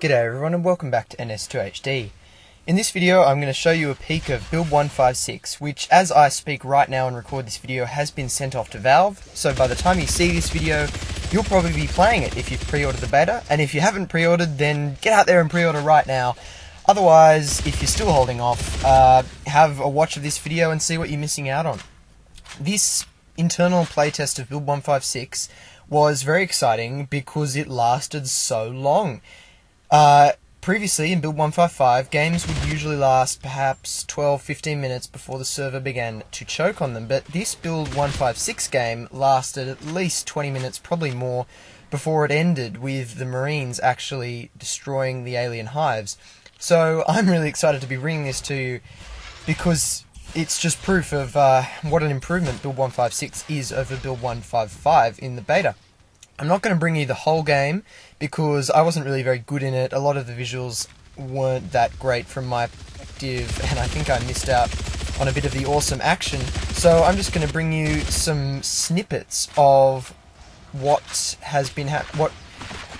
G'day everyone and welcome back to NS2HD. In this video I'm going to show you a peek of Build 156, which as I speak right now and record this video has been sent off to Valve, so by the time you see this video you'll probably be playing it if you've pre-ordered the beta, and if you haven't pre-ordered then get out there and pre-order right now. Otherwise, if you're still holding off, have a watch of this video and see what you're missing out on. This internal playtest of Build 156 was very exciting because it lasted so long. Previously, in Build 155, games would usually last perhaps 12-15 minutes before the server began to choke on them, but this Build 156 game lasted at least 20 minutes, probably more, before it ended with the Marines actually destroying the alien hives. So I'm really excited to be bringing this to you because it's just proof of what an improvement Build 156 is over Build 155 in the beta. I'm not going to bring you the whole game because I wasn't really very good in it. A lot of the visuals weren't that great from my perspective, and I think I missed out on a bit of the awesome action. So I'm just going to bring you some snippets of what has been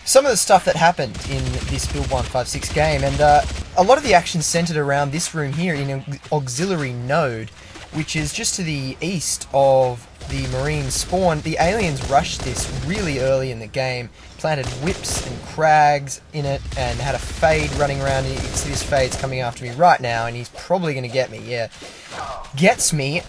some of the stuff that happened in this Build 156 game, and a lot of the action centered around this room here in an auxiliary node, which is just to the east of the Marine spawn. The aliens rushed this really early in the game, planted whips and crags in it, and had a Fade running around. You can see this Fade's coming after me right now, and he's probably going to get me, yeah. Gets me.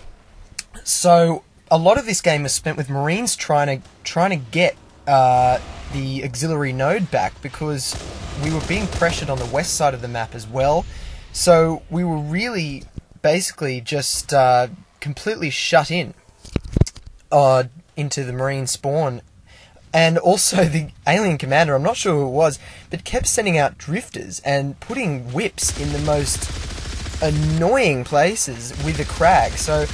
So, a lot of this game was spent with Marines trying to get the auxiliary node back, because we were being pressured on the west side of the map as well. So, we were really basically just completely shut in into the Marine spawn. And also the alien commander, I'm not sure who it was, but kept sending out drifters and putting whips in the most annoying places with a crag. So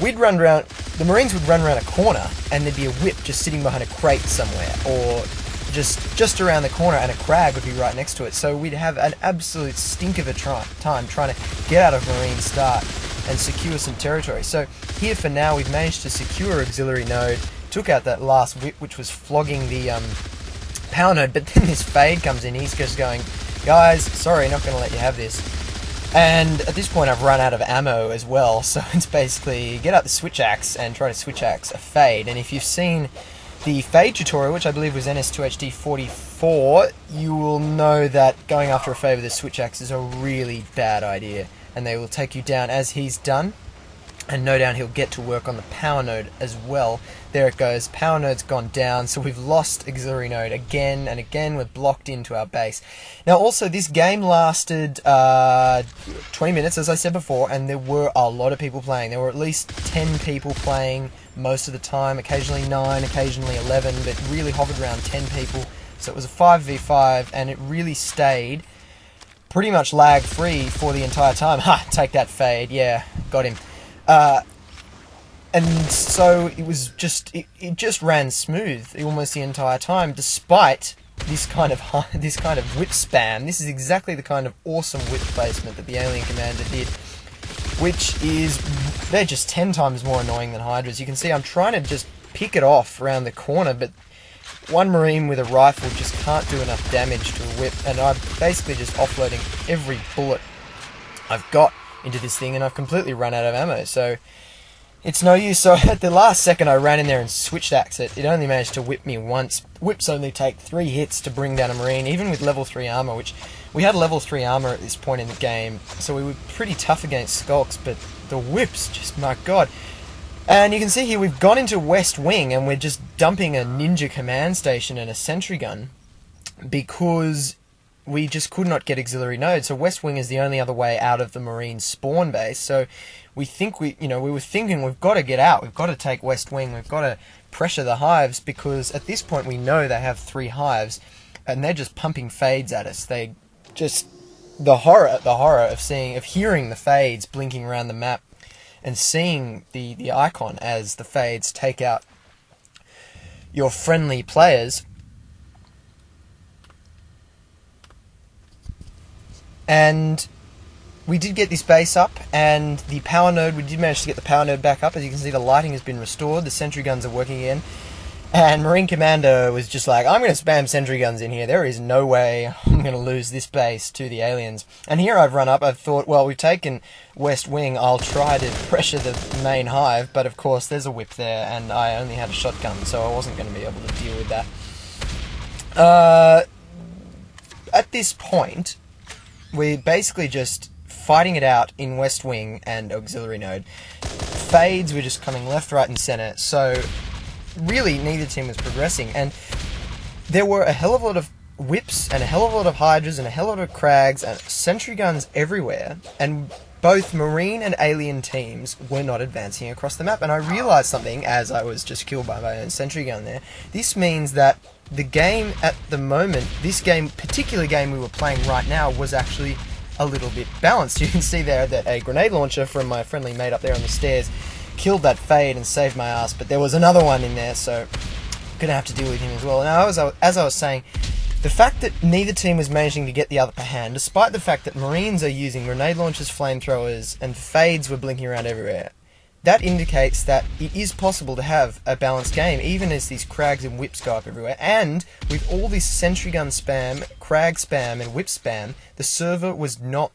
we'd run around, the Marines would run around a corner and there'd be a whip just sitting behind a crate somewhere, or just around the corner, and a crag would be right next to it. So we'd have an absolute stink of a time trying to get out of Marine start and secure some territory. So here for now we've managed to secure auxiliary node, took out that last whip which was flogging the power node, but then this Fade comes in. He's just going, guys, sorry, not going to let you have this. And at this point I've run out of ammo as well, so it's basically get out the switch axe and try to switch axe a Fade. And if you've seen the Fade tutorial, which I believe was NS2HD 44, you will know that going after a Fade with a switch axe is a really bad idea, and they will take you down as he's done. And no doubt he'll get to work on the power node as well. There it goes, power node's gone down, so we've lost auxiliary node again and again. We're blocked into our base. Now also, this game lasted 20 minutes, as I said before, and there were a lot of people playing. There were at least 10 people playing most of the time, occasionally 9, occasionally 11, but really hovered around 10 people. So it was a 5v5, and it really stayed pretty much lag-free for the entire time. Ha! Take that Fade, yeah, got him. And so it was just it just ran smooth almost the entire time, despite this kind of whip spam. This is exactly the kind of awesome whip placement that the alien commander did, which is, they're just 10 times more annoying than Hydras. You can see I'm trying to just pick it off around the corner, but one Marine with a rifle just can't do enough damage to a whip, and I'm basically just offloading every bullet I've got into this thing, and I've completely run out of ammo, so it's no use. So at the last second I ran in there and switched axe it. It only managed to whip me once. Whips only take 3 hits to bring down a Marine, even with level 3 armor, which we had level 3 armor at this point in the game, so we were pretty tough against skulks, but the whips, just my god. And you can see here we've gone into West Wing and we're just dumping a ninja command station and a sentry gun because we just could not get auxiliary node. So West Wing is the only other way out of the Marine spawn base. So we think we were thinking we've got to get out. We've got to take West Wing. We've got to pressure the hives, because at this point we know they have 3 hives and they're just pumping Fades at us. They just, the horror of hearing the Fades blinking around the map and seeing the icon as the Fades take out your friendly players. And we did get this base up, and the power node, we did manage to get the power node back up. As you can see, the lighting has been restored, the sentry guns are working again, And Marine Commander was just like, I'm going to spam sentry guns in here. There is no way I'm going to lose this base to the aliens. And here I've run up. I've thought, well, we've taken West Wing. I'll try to pressure the main hive. But of course, there's a whip there, and I only had a shotgun, so I wasn't going to be able to deal with that. At this point, we're basically just fighting it out in West Wing and Auxiliary Node. Fades were just coming left, right, and center. So really, neither team was progressing, and there were a hell of a lot of whips and a hell of a lot of hydras and a hell of a lot of crags and sentry guns everywhere, and both Marine and Alien teams were not advancing across the map. And I realised something as I was just killed by my own sentry gun there. This means that the game at the moment, this particular game we were playing right now, was actually a little bit balanced. You can see there that a grenade launcher from my friendly mate up there on the stairs killed that Fade and saved my ass, but there was another one in there, so I'm gonna have to deal with him as well. Now, as I was saying, the fact that neither team was managing to get the upper hand, despite the fact that Marines are using grenade launchers, flamethrowers, and Fades were blinking around everywhere, that indicates that it is possible to have a balanced game, even as these crags and whips go up everywhere. And with all this sentry gun spam, crag spam, and whip spam, the server was not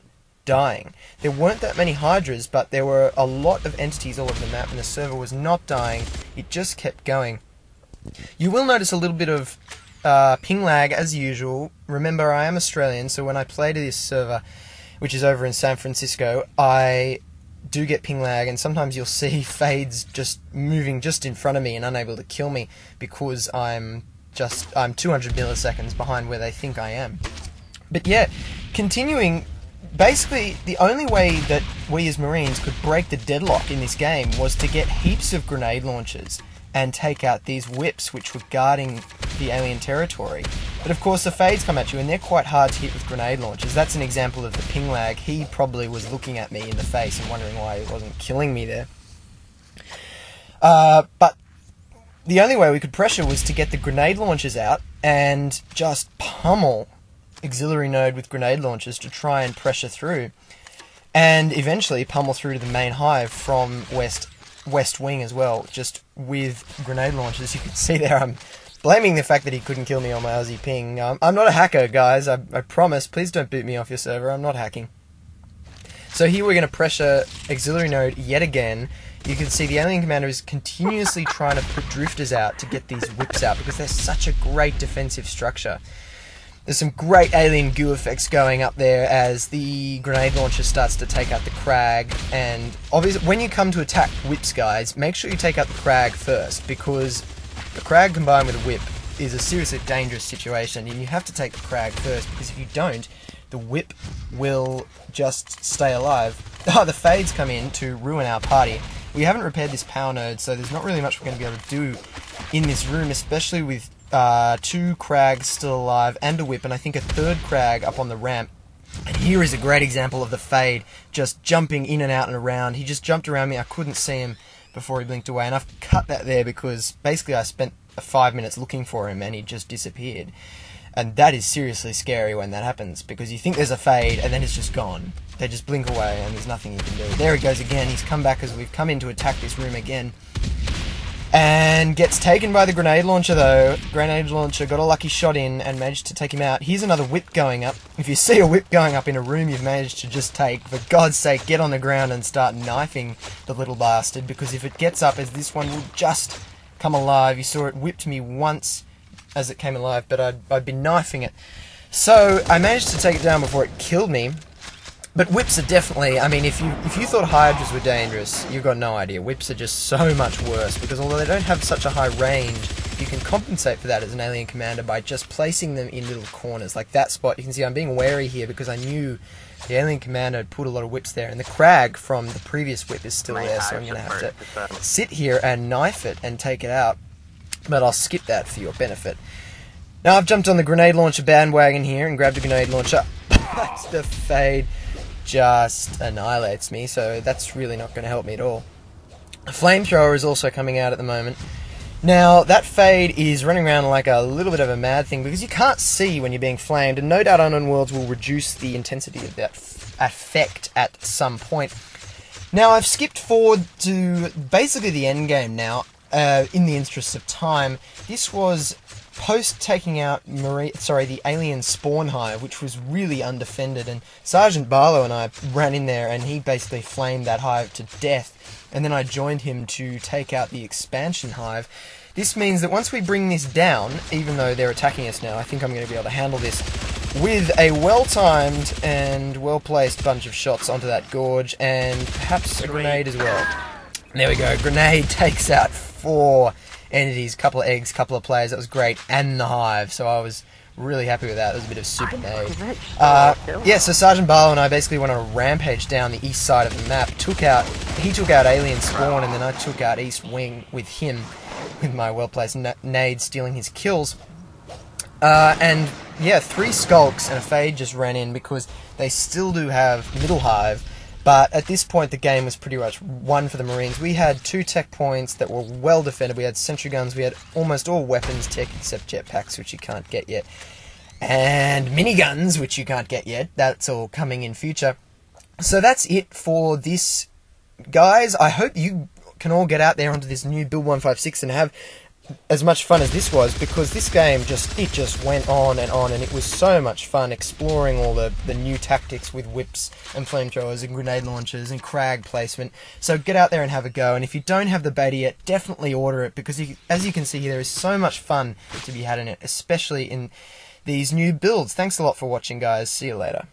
dying. There weren't that many hydras, but there were a lot of entities all over the map, and the server was not dying. It just kept going. You will notice a little bit of ping lag as usual. Remember, I am Australian, so when I play to this server, which is over in San Francisco, I do get ping lag, and sometimes you'll see Fades just moving just in front of me and unable to kill me because I'm 200 milliseconds behind where they think I am. But yeah, continuing. Basically, the only way that we as Marines could break the deadlock in this game was to get heaps of grenade launchers and take out these whips which were guarding the alien territory. But of course the Fades come at you, and they're quite hard to hit with grenade launchers. That's an example of the ping lag. He probably was looking at me in the face and wondering why he wasn't killing me there. But the only way we could pressure was to get the grenade launchers out and just pummel Auxiliary Node with grenade launchers to try and pressure through, and eventually pummel through to the main hive from West Wing as well, just with grenade launchers. You can see there I'm blaming the fact that he couldn't kill me on my Aussie ping. I'm not a hacker, guys, I promise. Please don't boot me off your server, I'm not hacking. So here we're going to pressure Auxiliary Node yet again. You can see the Alien Commander is continuously trying to put drifters out to get these whips out, because they're such a great defensive structure. There's some great alien goo effects going up there as the grenade launcher starts to take out the crag. And obviously, when you come to attack whips, guys, make sure you take out the crag first, because the crag combined with a whip is a seriously dangerous situation, and you have to take the crag first, because if you don't, the whip will just stay alive. Oh, the Fades come in to ruin our party. We haven't repaired this power node, so there's not really much we're going to be able to do in this room, especially with 2 crags still alive and a whip, and I think a 3rd crag up on the ramp. And here is a great example of the Fade just jumping in and out and around. He just jumped around me, I couldn't see him before he blinked away, and I've cut that there because basically I spent 5 minutes looking for him and he just disappeared. And that is seriously scary when that happens, because you think there's a Fade and then it's just gone. They just blink away and there's nothing you can do. There he goes again. He's come back as we've come in to attack this room again. And gets taken by the grenade launcher though. Grenade launcher got a lucky shot in and managed to take him out. Here's another whip going up. If you see a whip going up in a room you've managed to just take, for God's sake, get on the ground and start knifing the little bastard, because if it gets up, as this one will just come alive. You saw it whipped me once as it came alive, but I'd been knifing it. So I managed to take it down before it killed me. But whips are definitely, I mean, if you thought hydras were dangerous, you've got no idea. Whips are just so much worse, because although they don't have such a high range, you can compensate for that as an alien commander by just placing them in little corners. Like that spot, you can see I'm being wary here because I knew the alien commander had put a lot of whips there, and the crag from the previous whip is still there, so I'm going to have to sit here and knife it and take it out. But I'll skip that for your benefit. Now I've jumped on the grenade launcher bandwagon here and grabbed a grenade launcher. The Fade just annihilates me, so that's really not going to help me at all. A flamethrower is also coming out at the moment. Now, that Fade is running around like a little bit of a mad thing, because you can't see when you're being flamed, and no doubt Unknown Worlds will reduce the intensity of that effect at some point. Now, I've skipped forward to basically the end game now. in the interest of time, this was post taking out the alien spawn hive, which was really undefended, and Sergeant Barlow and I ran in there, and he basically flamed that hive to death, and then I joined him to take out the expansion hive. This means that once we bring this down, even though they're attacking us now, I think I'm going to be able to handle this with a well-timed and well-placed bunch of shots onto that gorge, and perhaps a grenade as well. There we go, grenade takes out 4 entities, couple of eggs, couple of players. That was great, and the hive, so I was really happy with that. It was a bit of super nade. Yeah, so Sergeant Barlow and I basically went on a rampage down the east side of the map. He took out alien spawn, and then I took out east wing with him, with my well-placed nade stealing his kills. And yeah, 3 skulks and a fade just ran in because they still do have middle hive. But at this point, the game was pretty much won for the Marines. We had 2 tech points that were well defended. We had sentry guns. We had almost all weapons tech except jetpacks, which you can't get yet. And miniguns, which you can't get yet. That's all coming in future. So that's it for this, guys. I hope you can all get out there onto this new B156 and have as much fun as this was, because this game just went on, and it was so much fun exploring all the new tactics with whips and flamethrowers and grenade launchers and crag placement. So get out there and have a go, and if you don't have the beta yet, definitely order it, because as you can see, there is so much fun to be had in it, especially in these new builds. Thanks a lot for watching, guys. See you later.